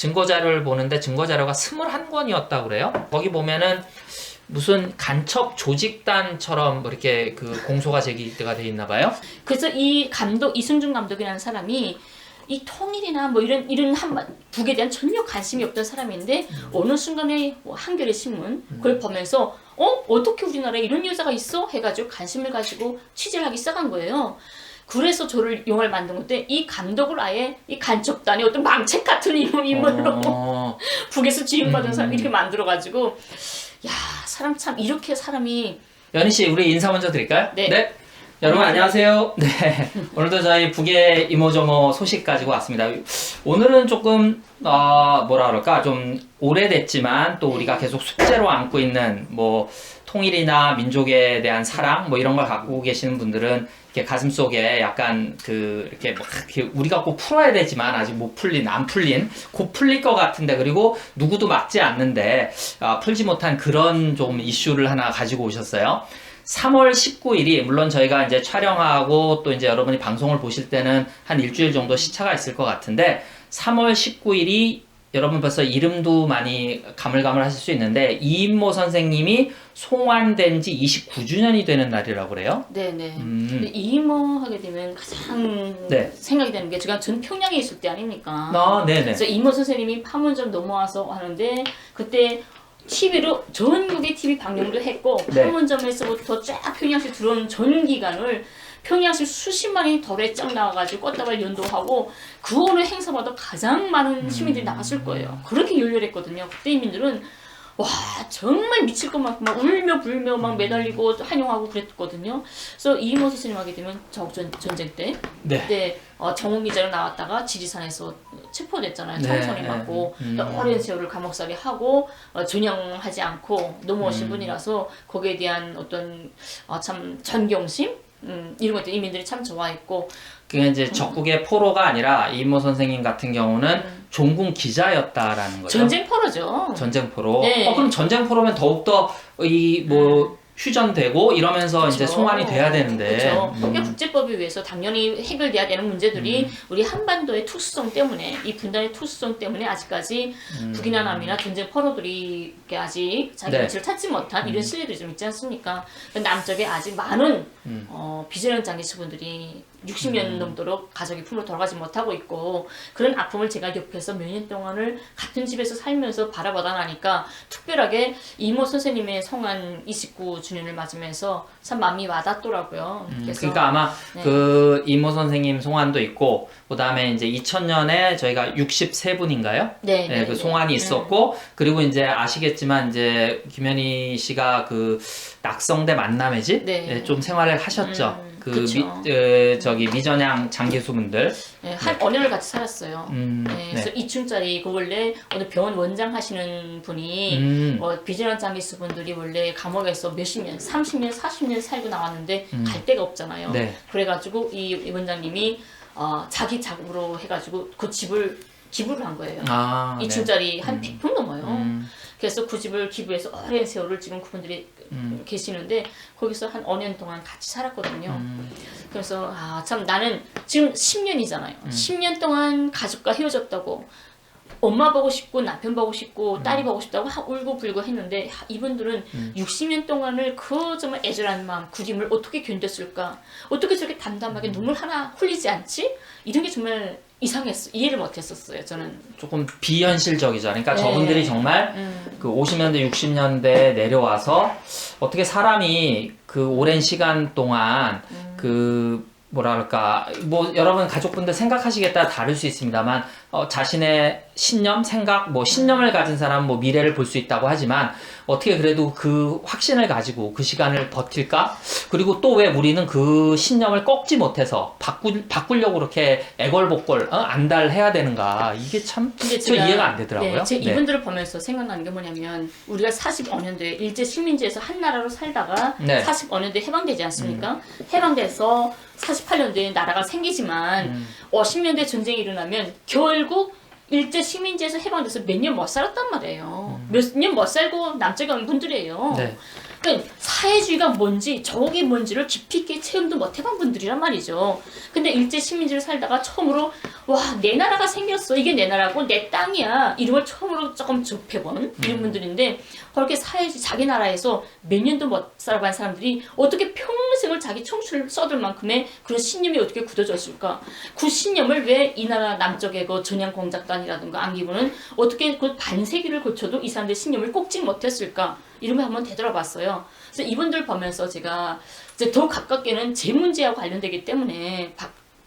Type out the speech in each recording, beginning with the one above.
증거자료를 보는데 증거자료가 21권이었다고 그래요. 거기 보면은 무슨 간첩 조직단처럼 뭐 이렇게 그 공소가 제기가 돼 있나 봐요. 그래서 이 감독, 이순준 감독이라는 사람이 이 통일이나 뭐 이런 북에 대한 전혀 관심이 없던 사람인데 어느 순간에 뭐 한겨레 신문 그걸 보면서 어떻게 우리나라에 이런 여자가 있어? 해가지고 관심을 가지고 취재를 하기 시작한 거예요. 그래서 저를 영화를 만든 건데 이 감독을 아예 이 간첩단의 어떤 망책 같은 인물로 북에서 지휘받은 사람 이렇게 만들어가지고 야 사람 참 이렇게 사람이 연희 씨, 우리 인사 먼저 드릴까요? 네. 여러분 안녕하세요. 네. 오늘도 저희 북의 이모저모 소식 가지고 왔습니다. 오늘은 조금 뭐라 그럴까 좀 오래됐지만 또 우리가 계속 숙제로 안고 있는 뭐 통일이나 민족에 대한 사랑 뭐 이런 걸 갖고 계시는 분들은 이렇게 가슴속에 약간 그 이렇게 막 이렇게 우리가 꼭 풀어야 되지만 아직 못 풀린 안 풀린 곧 풀릴 것 같은데 그리고 누구도 막지 않는데 풀지 못한 그런 좀 이슈를 하나 가지고 오셨어요. 3월 19일이 물론 저희가 이제 촬영하고 또 이제 여러분이 방송을 보실 때는 한 일주일 정도 시차가 있을 것 같은데 3월 19일이 여러분 벌써 이름도 많이 가물가물 하실 수 있는데 이인모 선생님이 송환된 지 29주년이 되는 날이라고 그래요? 네네. 근데 이모 하게 되면 가장 생각이 되는 게 제가 전 평양에 있을 때 아닙니까? 네네. 그래서 이모 선생님이 판문점 넘어와서 하는데 그때 TV로 전국의 TV 방영도 했고 판문점에서부터 쫙 평양시 들어오는 전 기간을 평양시 수십만이 덜에 쫙 나와가지고 꽃다발 연도하고 그 어느 행사마다 가장 많은 시민들이 나갔을 거예요. 그렇게 열렬했거든요. 그때 인민들은 와 정말 미칠 것만큼 막 울며 불며 막 매달리고 환영하고 그랬거든요. 그래서 이모 선생님 하게 되면 전쟁 때 그때 정훈 기자로 나왔다가 지리산에서 체포됐잖아요. 총선이 맞고 오랜 세월을 감옥살이 하고 전형하지 않고 넘어오신 분이라서 거기에 대한 어떤 참 존경심 이런 것들 이민들이 참 좋아했고 그게 이제 적국의 포로가 아니라 이인모 선생님 같은 경우는 종군 기자였다라는 거죠. 전쟁포로죠. 전쟁포로. 네. 그럼 전쟁포로면 더욱더 이 뭐 휴전되고 이러면서 이제 송환이 돼야 되는데. 그렇죠. 그러니까 국제법에 의해서 당연히 해결돼야 되는 문제들이 우리 한반도의 특수성 때문에 이 분단의 특수성 때문에 아직까지 북이나 남이나 전쟁 포로들이 이렇게 아직 자기 위치를 찾지 못한 이런 실례들이 좀 있지 않습니까? 남쪽에 아직 많은 비재련 장기수분들이 60년 넘도록 가족의 품으로 돌아가지 못하고 있고 그런 아픔을 제가 옆에서 몇 년 동안을 같은 집에서 살면서 바라보다 나니까 특별하게 이모 선생님의 성한 29주년을 맞으면서 참 마음이 와닿더라고요. 그래서 그러니까 아마 그 이모 선생님 송환도 있고 그다음에 이제 2000년에 저희가 63분인가요? 그 송환이 있었고 그리고 이제 아시겠지만 이제 김현희 씨가 그 낙성대 만남의 집 좀 생활을 하셨죠. 저기 미전양 장기수분들 한 5년을 같이 살았어요. 그래서 2층짜리 그 원래 어느 병원 원장 하시는 분이 비재련 장기수분들이 원래 감옥에서 몇십 년, 30년, 40년 살고 나왔는데 갈 데가 없잖아요. 그래가지고 이 원장님이 자기 자금으로 해가지고 그 집을 기부를 한 거예요. 2층짜리 한 100평 넘어요. 그래서 그 집을 기부해서 오랜 세월을 지금 그분들이 계시는데 거기서 한 5년 동안 같이 살았거든요. 그래서 참 나는 지금 10년이잖아요. 10년 동안 가족과 헤어졌다고 엄마 보고 싶고 남편 보고 싶고 딸이 보고 싶다고 울고 불고 했는데 이분들은 60년 동안을 그 정말 애절한 마음 그림을 어떻게 견뎠을까 어떻게 저렇게 담담하게 눈물 하나 흘리지 않지? 이런 게 정말 이해를 못했었어요. 저는 조금 비현실적이죠. 그러니까 저분들이 정말 그 50년대 60년대에 내려와서 어떻게 사람이 그 오랜 시간 동안 그 뭐랄까 뭐 여러분 가족분들 생각하시기에 따라 다를 수 있습니다만 자신의 신념, 생각, 뭐 신념을 가진 사람은 뭐 미래를 볼 수 있다고 하지만 어떻게 그래도 그 확신을 가지고 그 시간을 버틸까? 그리고 또 왜 우리는 그 신념을 꺾지 못해서 바꾸려고 그렇게 애걸복걸 안달해야 되는가? 이게 참 저 이해가 안 되더라고요. 이분들을 보면서 생각나는 게 뭐냐면 우리가 45년도에 일제 식민지에서 한 나라로 살다가 45년도에 해방되지 않습니까? 해방돼서 48년도에 나라가 생기지만 50년대 전쟁이 일어나면 결국 일제 식민지에서 해방돼서 몇 년 못 살았단 말이에요. 몇 년 못 살고 남쪽에 온 분들이에요. 그러니까 사회주의가 뭔지 저게 뭔지를 깊이 있게 체험도 못 해본 분들이란 말이죠. 근데 일제 식민지를 살다가 처음으로 와 내 나라가 생겼어 이게 내 나라고 내 땅이야 이런 걸 처음으로 조금 접해본 이런 분들인데 그렇게 사회주의 자기 나라에서 몇 년도 못 살아간 사람들이 어떻게 평생을 자기 청춘을 써들 만큼의 그런 신념이 어떻게 굳어졌을까? 그 신념을 왜 이 나라 남쪽의 그 전향공작단이라든가 안기부는 어떻게 그 반세기를 거쳐도 이 사람들의 신념을 꼽지 못했을까? 이런 걸 한번 되돌아봤어요. 그래서 이분들 보면서 제가 이제 더 가깝게는 제 문제와 관련되기 때문에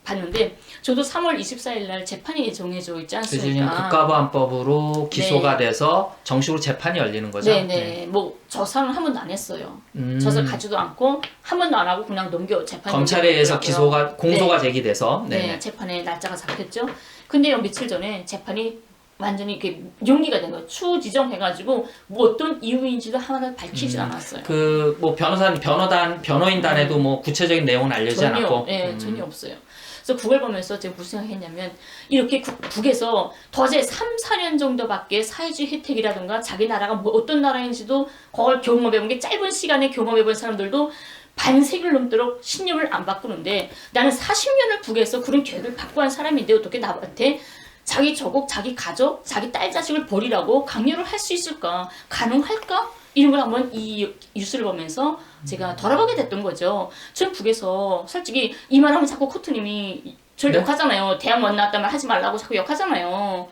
봤는데 저도 3월 24일 날 재판이 정해져 있지 않습니까? 국가보안법으로 기소가 네. 돼서 정식으로 재판이 열리는 거죠? 네네. 뭐 조사는 한 번도 안 했어요. 조사 가지도 않고 한 번도 안 하고 그냥 재판이 검찰에 의해서 공소가 네. 제기돼서 네, 재판에 날짜가 잡혔죠. 근데 며칠 전에 재판이 완전히 이렇게 연기가 된 거예요. 추후 지정해가지고 뭐 어떤 이유인지도 하나도 밝히지 않았어요. 그 뭐 변호인단에도 뭐 구체적인 내용은 알려지지 않았고. 네, 전혀 없어요. 그래서 그걸 보면서 제가 무슨 생각했냐면 이렇게 북에서 더제 3, 4년 정도밖에 사회주의 혜택이라든가 자기 나라가 뭐 어떤 나라인지도 그걸 경험해본 게 짧은 시간에 경험해본 사람들도 반세기를 넘도록 신념을 안 바꾸는데 나는 40년을 북에서 그런 교육을 받고 한 사람인데 어떻게 나한테 자기 조국, 자기 가족, 자기 딸 자식을 버리라고 강요를 할 수 있을까? 가능할까? 이런 걸 한번 이 뉴스를 보면서 제가 돌아보게 됐던 거죠. 전 북에서 솔직히 이 말하면 자꾸 코트님이 저를 네? 욕하잖아요. 대학 못 나왔단 말 하지 말라고 자꾸 욕하잖아요.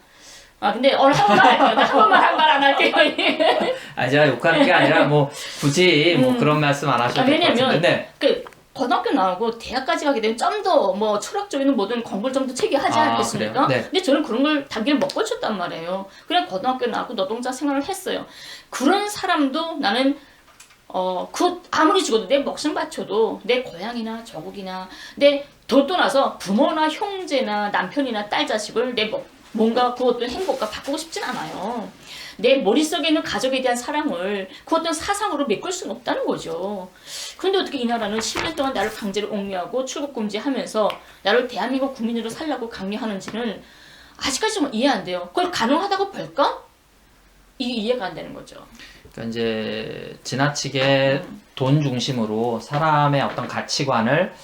아 근데 오늘 한 번만 할게요. 한 번만 한 말 안 할게요. 제가 욕하는 게 아니라 뭐 굳이 뭐 그런 말씀 안 하셔도 될 것 같은데. 왜냐면 네. 그 고등학교 나오고 대학까지 가게 되면 좀 더 뭐 철학적인 모든 공부를 좀 더 체계하지 않겠습니까? 네. 근데 저는 그런 걸 단계를 못 거쳤단 말이에요. 그냥 고등학교 나오고 노동자 생활을 했어요. 그런 사람도 나는 그 아무리 죽어도 내 목숨 바쳐도 내 고향이나 조국이나 내 더 떠나서 부모나 형제나 남편이나 딸 자식을 뭔가 그 어떤 행복과 바꾸고 싶진 않아요. 내 머릿속에 있는 가족에 대한 사랑을 그 어떤 사상으로 메꿀 수는 없다는 거죠. 그런데 어떻게 이 나라는 10년 동안 나를 강제로 옥류하고 출국 금지하면서 나를 대한민국 국민으로 살라고 강요하는지는 아직까지 좀 이해 안 돼요. 그걸 가능하다고 볼까? 이게 이해가 안 되는 거죠. 그러니까 이제 지나치게 돈 중심으로 사람의 어떤 가치관을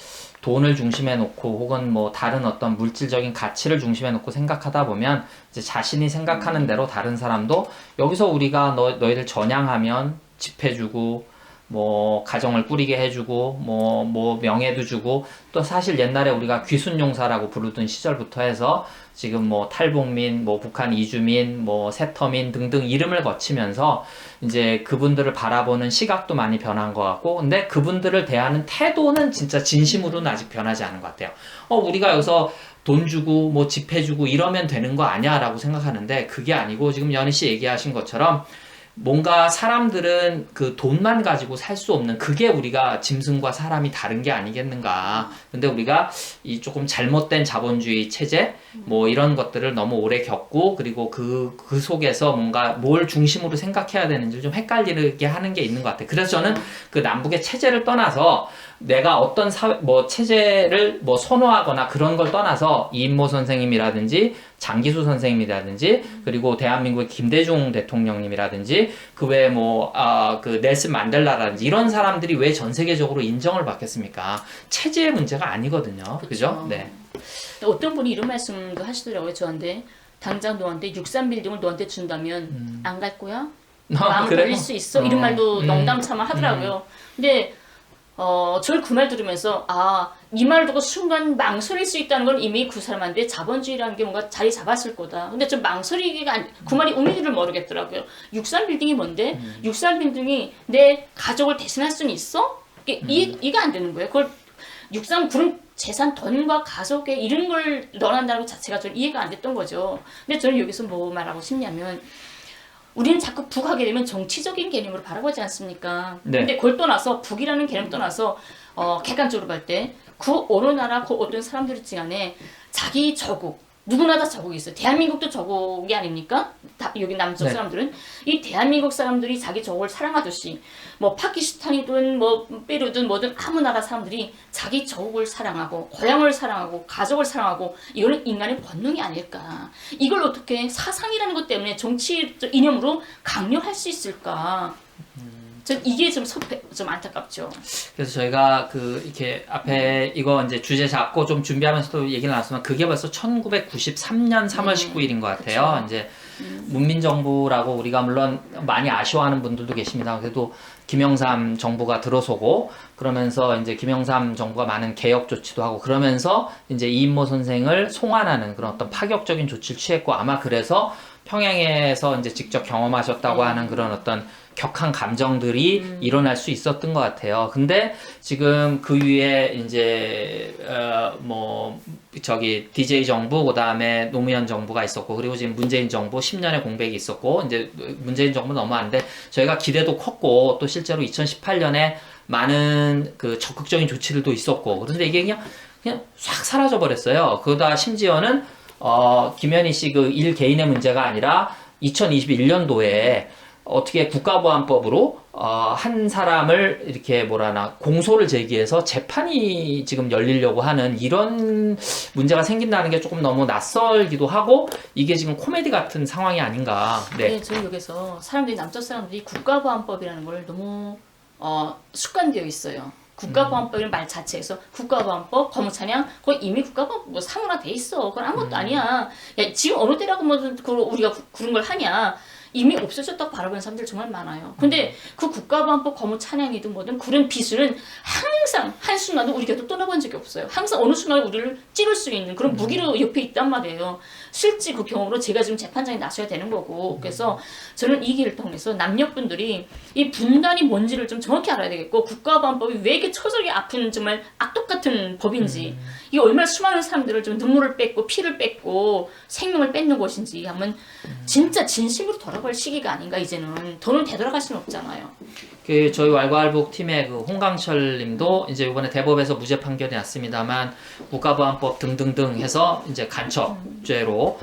돈을 중심에 놓고 혹은 뭐 다른 어떤 물질적인 가치를 중심에 놓고 생각하다 보면 이제 자신이 생각하는 대로 다른 사람도 여기서 우리가 너희들 전향하면 집 해주고 뭐 가정을 꾸리게 해주고 뭐 명예도 주고 또 사실 옛날에 우리가 귀순용사라고 부르던 시절부터 해서 지금 뭐 탈북민, 뭐 북한 이주민, 뭐 세터민 등등 이름을 거치면서 이제 그분들을 바라보는 시각도 많이 변한 것 같고 근데 그분들을 대하는 태도는 진짜 진심으로는 아직 변하지 않은 것 같아요. 우리가 여기서 돈 주고 뭐 집 해주고 이러면 되는 거 아니야 라고 생각하는데 그게 아니고 지금 연희 씨 얘기하신 것처럼 뭔가 사람들은 그 돈만 가지고 살 수 없는 그게 우리가 짐승과 사람이 다른 게 아니겠는가. 근데 우리가 이 조금 잘못된 자본주의 체제 뭐 이런 것들을 너무 오래 겪고 그리고 그 속에서 뭔가 뭘 중심으로 생각해야 되는지 좀 헷갈리게 하는 게 있는 것 같아요. 그래서 저는 그 남북의 체제를 떠나서 내가 어떤 체제를 뭐 선호하거나 그런 걸 떠나서 이인모 선생님이라든지 장기수 선생님이라든지 그리고 대한민국의 김대중 대통령님이라든지 그 외에 그 넬슨 만델라라든지 이런 사람들이 왜 전 세계적으로 인정을 받겠습니까? 체제의 문제가 아니거든요. 그죠? 네. 어떤 분이 이런 말씀도 하시더라고요. 저한테 당장 너한테 63 빌딩을 너한테 준다면 안 갈 거야? 마음 돌릴 수 있어? 이런 말도 농담삼아 하더라고요. 근데 저를 그 말 들으면서 이 말을 듣고 순간 망설일 수 있다는 건 이미 그 사람한테 자본주의라는 게 뭔가 자리 잡았을 거다. 근데 좀 망설이기가 그 말이 의미를 모르겠더라고요. 63 빌딩이 뭔데? 63 빌딩이 내 가족을 대신할 수는 있어? 이해가 안 되는 거예요. 그걸 63 그런 재산, 돈과 가족의 이런 걸 넣어낸다는 것 자체가 좀 이해가 안 됐던 거죠. 근데 저는 여기서 뭐 말하고 싶냐면 우리는 자꾸 북하게 되면 정치적인 개념으로 바라보지 않습니까? 네. 근데 그걸 떠나서 북이라는 개념 떠나서 객관적으로 볼 때 그 어느 나라 그 어떤 사람들 중에 자기 조국 누구나 다 조국이 있어요. 대한민국도 조국이 아닙니까? 여기 남쪽 네. 사람들은 이 대한민국 사람들이 자기 조국을 사랑하듯이 뭐 파키스탄이든 뭐 페루든 뭐든 아무 나라 사람들이 자기 조국을 사랑하고 고향을 사랑하고 가족을 사랑하고 이거는 인간의 본능이 아닐까. 이걸 어떻게 사상이라는 것 때문에 정치 이념으로 강요할 수 있을까. 전 이게 좀 안타깝죠. 그래서 저희가 이렇게 앞에 이거 이제 주제 잡고 좀 준비하면서도 얘기를 나눴지만 그게 벌써 1993년 3월 19일인 것 같아요. 그쵸. 이제 문민정부라고 우리가 물론 많이 아쉬워하는 분들도 계십니다. 그래도 김영삼 정부가 들어서고 그러면서 이제 김영삼 정부가 많은 개혁 조치도 하고 그러면서 이제 이인모 선생을 송환하는 그런 어떤 파격적인 조치를 취했고 아마 그래서 평양에서 이제 직접 경험하셨다고 하는 그런 어떤 격한 감정들이 일어날 수 있었던 것 같아요. 근데 지금 그 위에 이제 DJ 정부 그다음에 노무현 정부가 있었고 그리고 지금 문재인 정부 10년의 공백이 있었고 이제 문재인 정부 넘어왔는데 저희가 기대도 컸고 또 실제로 2018년에 많은 그 적극적인 조치들도 있었고 그런데 이게 그냥 싹 사라져 버렸어요. 그러다 심지어는 김현희 씨 그 일 개인의 문제가 아니라 2021년도에 어떻게 국가보안법으로 한 사람을 이렇게 공소를 제기해서 재판이 지금 열리려고 하는 이런 문제가 생긴다는 게 조금 너무 낯설기도 하고 이게 지금 코미디 같은 상황이 아닌가. 네, 저희 여기서 남쪽 사람들이 국가보안법이라는 걸 너무 습관되어 있어요. 국가보안법이라는 말 자체에서 국가보안법, 거무찬양, 거기 이미 국가보안법 상호화 돼 있어. 그건 아무것도 아니야. 야, 지금 어느 때라고 우리가 그런 걸 하냐. 이미 없어졌다고 바라보는 사람들 정말 많아요. 근데 그 국가보안법 거무찬양이든 뭐든 그런 비수는 항상 한순간도 우리 곁을 떠나본 적이 없어요. 항상 어느 순간 우리를 찌를 수 있는 그런 무기로 옆에 있단 말이에요. 실제 그 경우로 제가 지금 재판장에 나서야 되는 거고 그래서 저는 이 길을 통해서 남녀분들이 이 분단이 뭔지를 좀 정확히 알아야 되겠고 국가보안법이 왜 이렇게 처절하게 아픈 정말 악독 같은 법인지 이게 얼마나 수많은 사람들을 좀 눈물을 뺏고 피를 뺏고 생명을 뺏는 것인지 한번 진짜 진심으로 돌아볼 시기가 아닌가 이제는. 더는 되돌아갈 수는 없잖아요. 저희 왈가왈북 팀의 그 홍강철 님도 이제 이번에 대법에서 무죄 판결이 났습니다만 국가보안법 등등등 해서 이제 간첩죄로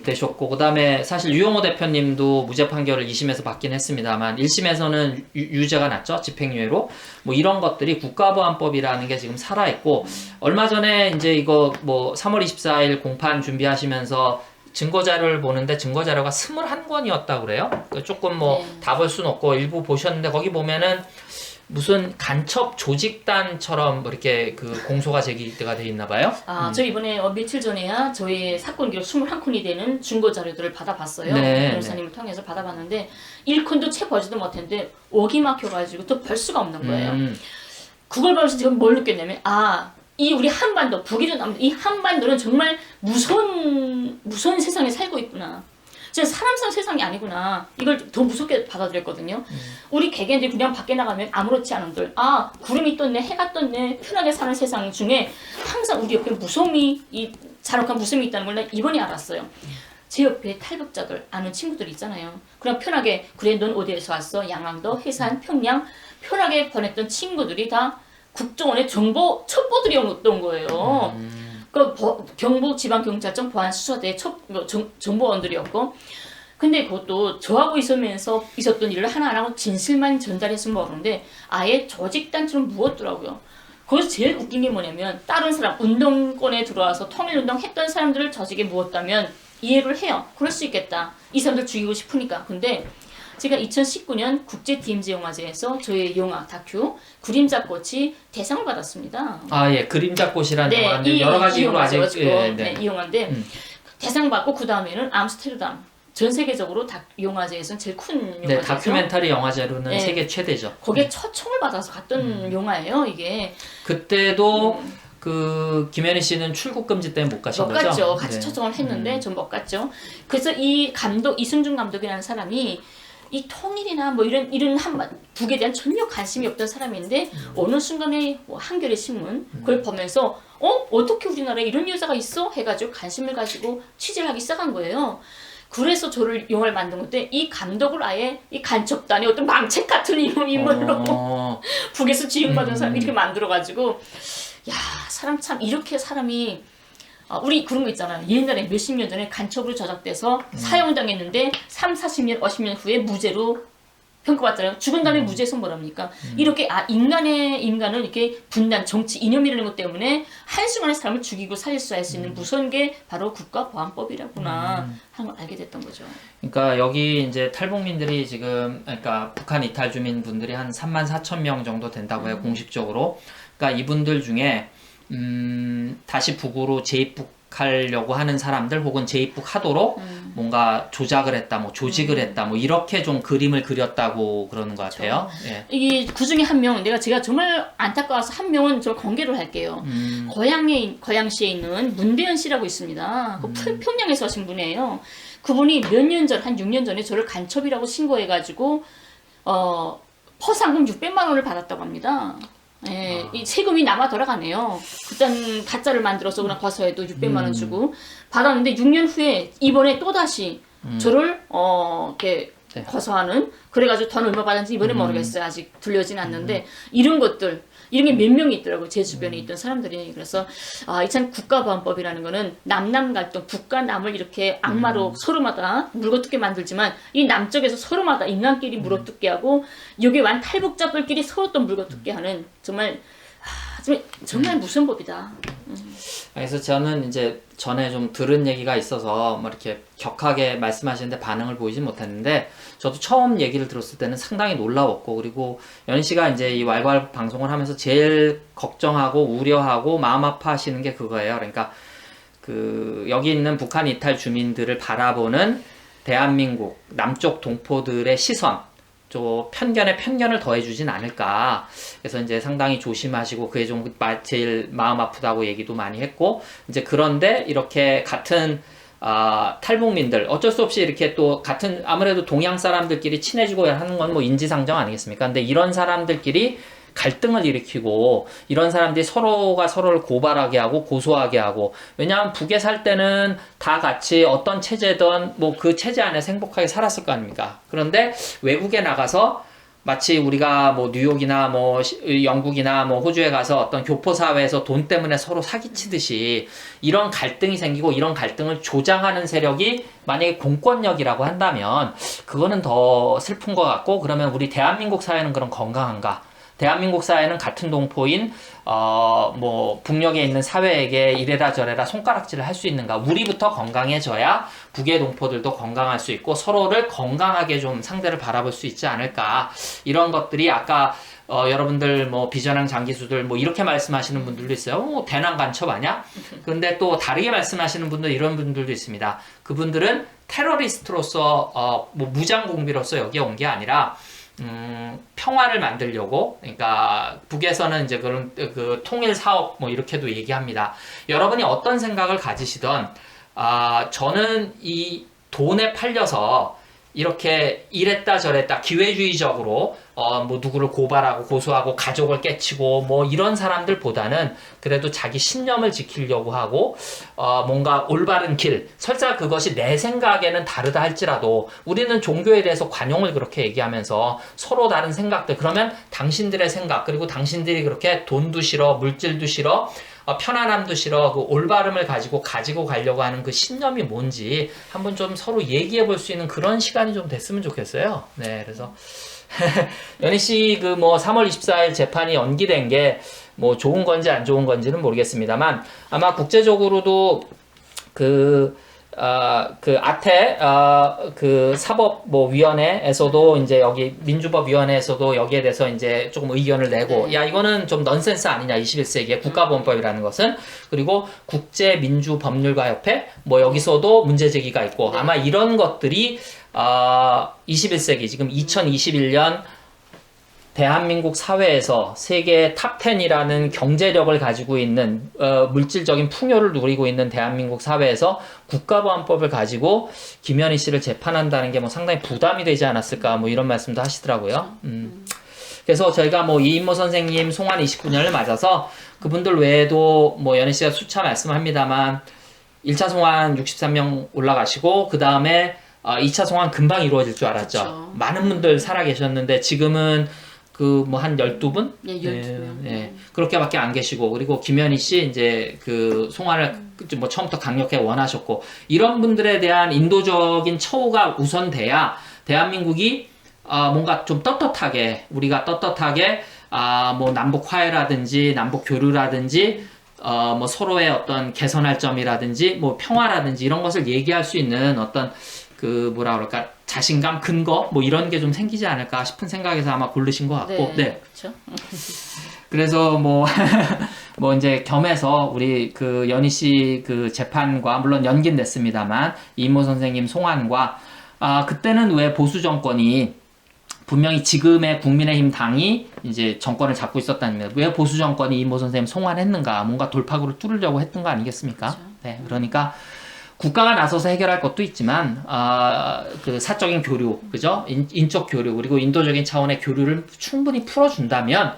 되셨고 그다음에 사실 유영호 대표님도 무죄 판결을 2심에서 받긴 했습니다만 1심에서는 유죄가 났죠. 집행유예로. 뭐 이런 것들이 국가보안법이라는 게 지금 살아있고 얼마 전에 이제 이거 3월 24일 공판 준비하시면서 증거자료를 보는데 증거자료가 21권이었다고 그래요. 조금 다 볼 수는 없고 일부 보셨는데 거기 보면은 무슨 간첩 조직단처럼 이렇게 그 공소가 제기가 돼 있나 봐요. 저 이번에 며칠 전에야 저희 사건 기록 21콘이 되는 증거 자료들을 받아봤어요. 네, 변호사님을 통해서 받아봤는데 1콘도 채 보지도 못했는데 ok이 막혀가지고 또 볼 수가 없는 거예요. 그걸 보면서 제가 뭘 느꼈냐면 이 우리 한반도, 북이든 남도 이 한반도는 정말 무서운 세상에 살고 있구나. 진짜 사람 사는 세상이 아니구나. 이걸 더 무섭게 받아들였거든요. 우리 개개인들이 그냥 밖에 나가면 아무렇지 않은들 구름이 떴네, 해가 떴네, 편하게 사는 세상 중에 항상 우리 옆에 이 잔혹한 무서움이 있다는 걸 난 이번에 알았어요. 제 옆에 탈북자들, 아는 친구들 있잖아요. 그럼 편하게 그래 넌 어디에서 왔어? 양양도, 해산, 평양 편하게 보냈던 친구들이 다 국정원의 첩보들이 온 거예요. 그 경북지방경찰청 보안수사대 정보원들이었고 근데 그것도 저하고 있었던 일을 하나하나 진실만 전달했으면 모르는데 아예 조직단처럼 무었더라고요. 거기서 제일 웃긴 게 뭐냐면 다른 사람 운동권에 들어와서 통일운동 했던 사람들을 조직에 무었다면 이해를 해요. 그럴 수 있겠다. 이 사람들 죽이고 싶으니까. 근데 제가 2019년 국제 DMZ 영화제에서 저의 영화 다큐 그림자꽃이 대상을 받았습니다. 예, 그림자꽃이라는 영화인데 여러 가지 이유로 아직 이 영화인데 대상 받고 그 다음에는 암스테르담 전 세계적으로 영화제에서는 제일 큰 영화제죠. 네, 다큐멘터리 영화제로는 세계 최대죠. 거기에 초청을 받아서 갔던 영화예요, 이게. 그때도 그 김현희 씨는 출국 금지 때문에 못 가신 거죠? 못 갔죠. 같이 초청을 했는데 전 못 갔죠. 그래서 이 감독 이순중 감독이라는 사람이 이 통일이나 이런 북에 대한 전혀 관심이 없던 사람인데 어느 순간에 한겨레 신문 그걸 보면서 어떻게 우리나라에 이런 여자가 있어? 해가지고 관심을 가지고 취재를 하기 시작한 거예요. 그래서 저를 영화를 만든 건데 이 감독을 아예 이 간첩단의 어떤 망책 같은 인물로 북에서 지원받은 사람 이렇게 만들어가지고 사람 참 이렇게 사람이 우리 그런 거 있잖아요. 옛날에 몇십 년 전에 간첩으로 조작돼서 사형당했는데 30, 40년, 50년 후에 무죄로 평가받잖아요. 죽은 다음에 무죄 선고랍니까? 이렇게 인간은 이렇게 분단, 정치, 이념이라는 것 때문에 한순간에 사람을 죽이고 살릴 수 있는 무서운 게 바로 국가보안법이라구나 하는 걸 알게 됐던 거죠. 그러니까 여기 이제 탈북민들이 지금 그러니까 북한 이탈 주민분들이 한 34,000명 정도 된다고 해요, 공식적으로. 그러니까 이분들 중에 다시 북으로 재입국하려고 하는 사람들 혹은 재입국하도록 뭔가 조작을 했다, 뭐 조직을 했다, 뭐 이렇게 좀 그림을 그렸다고 그러는 것 같아요. 예. 이게 그 중에 한 명, 제가 정말 안타까워서 한 명은 저 공개를 할게요. 고양시에 있는 문대현 씨라고 있습니다. 그 평양에서 하신 분이에요. 그분이 몇 년 전, 한 6년 전에 저를 간첩이라고 신고해가지고 포상금 600만 원을 받았다고 합니다. 예, 이 세금이 남아 돌아가네요. 그땐 가짜를 만들어서 그냥 과서해도 600만 원 주고 받았는데 6년 후에 이번에 또 다시 저를 이렇게 네. 과소하는 그래가지고 돈 얼마 받았는지 이번에 모르겠어요. 아직 들려진 않는데 이런 것들 이런 게 몇 명이 있더라고요. 제 주변에 있던 사람들이. 그래서 이 참 국가보안법이라는 거는 남남 갈등, 북과 남을 이렇게 악마로 서로마다 물어뜯게 만들지만 이 남쪽에서 서로마다 인간끼리 물어뜯게 하고 여기 완 탈북자들끼리 서로 또 물어뜯게 하는 정말 정말 무서운 법이다. 그래서 저는 이제 전에 좀 들은 얘기가 있어서 뭐 이렇게 격하게 말씀하시는데 반응을 보이지 못했는데 저도 처음 얘기를 들었을 때는 상당히 놀라웠고 그리고 연희 씨가 이제 이 왈왈 방송을 하면서 제일 걱정하고 우려하고 마음 아파하시는 게 그거예요. 그러니까 그 여기 있는 북한 이탈 주민들을 바라보는 대한민국 남쪽 동포들의 시선 좀 편견을 더해주진 않을까. 그래서 이제 상당히 조심하시고 그게 좀 제일 마음 아프다고 얘기도 많이 했고 이제 그런데 이렇게 같은 탈북민들 어쩔 수 없이 이렇게 또 같은 아무래도 동양 사람들끼리 친해지고 하는 건 뭐 인지상정 아니겠습니까? 근데 이런 사람들끼리 갈등을 일으키고 이런 사람들이 서로가 서로를 고발하게 하고 고소하게 하고 왜냐하면 북에 살 때는 다 같이 어떤 체제든 뭐 그 체제 안에서 행복하게 살았을 거 아닙니까? 그런데 외국에 나가서 마치 우리가 뭐 뉴욕이나 뭐 영국이나 뭐 호주에 가서 어떤 교포 사회에서 돈 때문에 서로 사기치듯이 이런 갈등이 생기고 이런 갈등을 조장하는 세력이 만약에 공권력이라고 한다면 그거는 더 슬픈 것 같고 그러면 우리 대한민국 사회는 그럼 건강한가? 대한민국 사회는 같은 동포인 뭐 북녘에 있는 사회에게 이래라 저래라 손가락질을 할 수 있는가? 우리부터 건강해져야 북의 동포들도 건강할 수 있고 서로를 건강하게 좀 상대를 바라볼 수 있지 않을까? 이런 것들이 아까 여러분들 뭐 비전향 장기수들 뭐 이렇게 말씀하시는 분들도 있어요. 대남 간첩 아니야? 근데 또 다르게 말씀하시는 분들 이런 분들도 있습니다. 그분들은 테러리스트로서 뭐 무장 공비로서 여기에 온 게 아니라 평화를 만들려고 그러니까 북에서는 이제 그런 그 통일 사업 뭐 이렇게도 얘기합니다. 여러분이 어떤 생각을 가지시던 저는 이 돈에 팔려서 이렇게 이랬다 저랬다 기회주의적으로 뭐 누구를 고발하고 고소하고 가족을 깨치고 뭐 이런 사람들보다는 그래도 자기 신념을 지키려고 하고 뭔가 올바른 길 설사 그것이 내 생각에는 다르다 할지라도 우리는 종교에 대해서 관용을 그렇게 얘기하면서 서로 다른 생각들 그러면 당신들의 생각 그리고 당신들이 그렇게 돈도 싫어 물질도 싫어 편안함도 싫어 그 올바름을 가지고 가려고 하는 그 신념이 뭔지 한번 좀 서로 얘기해 볼 수 있는 그런 시간이 좀 됐으면 좋겠어요. 네, 그래서 연희 씨 그 뭐 3월 24일 재판이 연기된 게 뭐 좋은 건지 안 좋은 건지는 모르겠습니다만 아마 국제적으로도 그 아태 그 사법 뭐 위원회에서도 이제 여기 민주법 위원회에서도 여기에 대해서 이제 조금 의견을 내고 야 이거는 좀 넌센스 아니냐 21세기의 국가보안법이라는 것은 그리고 국제민주법률가협회 뭐 여기서도 문제 제기가 있고 아마 이런 것들이 21세기 지금 2021년 대한민국 사회에서 세계 탑10이라는 경제력을 가지고 있는 물질적인 풍요를 누리고 있는 대한민국 사회에서 국가보안법을 가지고 김연희 씨를 재판한다는 게 뭐 상당히 부담이 되지 않았을까 뭐 이런 말씀도 하시더라고요. 그래서 저희가 뭐 이인모 선생님 송환 29년을 맞아서 그분들 외에도 뭐 연희 씨가 수차 말씀합니다만 1차 송환 63명 올라가시고 그 다음에 2차 송환 금방 이루어질 줄 알았죠. 그쵸. 많은 분들 살아 계셨는데 지금은 그 뭐 한 12분? 네, 12명. 네. 그렇게밖에 안 계시고 그리고 김연희 씨 이제 그 송환을 뭐 처음부터 강력하게 원하셨고 이런 분들에 대한 인도적인 처우가 우선돼야 대한민국이 뭔가 좀 떳떳하게 우리가 떳떳하게 뭐 남북 화해라든지 남북 교류라든지 뭐 서로의 어떤 개선할 점이라든지 뭐 평화라든지 이런 것을 얘기할 수 있는 어떤 그 뭐라 그럴까 자신감 근거 뭐 이런 게 좀 생기지 않을까 싶은 생각에서 아마 고르신 것 같고 네. 그렇죠. 그래서 뭐 이제 겸해서 우리 그 연희 씨 그 재판과 물론 연기는 됐습니다만 이모 선생님 송환과 그때는 왜 보수 정권이 분명히 지금의 국민의힘 당이 이제 정권을 잡고 있었다는 겁니다. 왜 보수 정권이 이모 선생님 송환했는가? 뭔가 돌파구를 뚫으려고 했던 거 아니겠습니까? 그렇죠. 네, 그러니까 국가가 나서서 해결할 것도 있지만 그 사적인 교류, 그죠? 인적 교류 그리고 인도적인 차원의 교류를 충분히 풀어준다면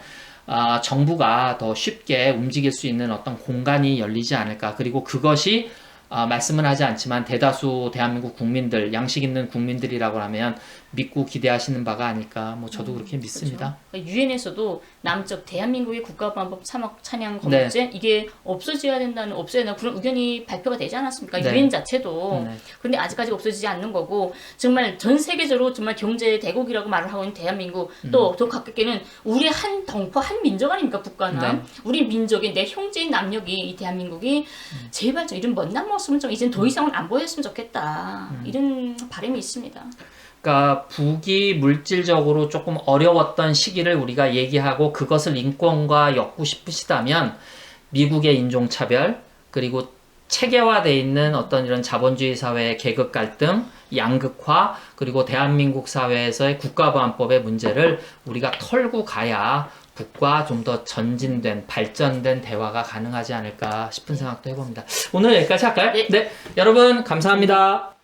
정부가 더 쉽게 움직일 수 있는 어떤 공간이 열리지 않을까. 그리고 그것이 말씀은 하지 않지만 대다수 대한민국 국민들, 양식 있는 국민들이라고 하면 믿고 기대하시는 바가 아닐까. 뭐 저도 그렇게 믿습니다. 그렇죠. 유엔에서도 남쪽 대한민국의 국가보안법 찬양 검증 네. 이게 없어져야 된다는 없어야 된다는 그런 의견이 발표가 되지 않았습니까? 네. 유엔 자체도. 네. 그런데 아직까지 없어지지 않는 거고 정말 전 세계적으로 정말 경제 대국이라고 말을 하고 있는 대한민국 또 더 가깝게는 우리 한 덩파 한 민족 아닙니까 국가는 네. 우리 민족의 내 형제인 남녘이 이 대한민국이 제발 좀 이런 멋난 모습은 좀 이젠 더 이상은 안 보였으면 좋겠다 이런 바람이 있습니다. 그러니까 북이 물질적으로 조금 어려웠던 시기를 우리가 얘기하고 그것을 인권과 엮고 싶으시다면 미국의 인종차별 그리고 체계화되어 있는 어떤 이런 자본주의 사회의 계급 갈등, 양극화 그리고 대한민국 사회에서의 국가보안법의 문제를 우리가 털고 가야 북과 좀 더 전진된 발전된 대화가 가능하지 않을까 싶은 생각도 해봅니다. 오늘 여기까지 할까요? 네. 네, 여러분 감사합니다.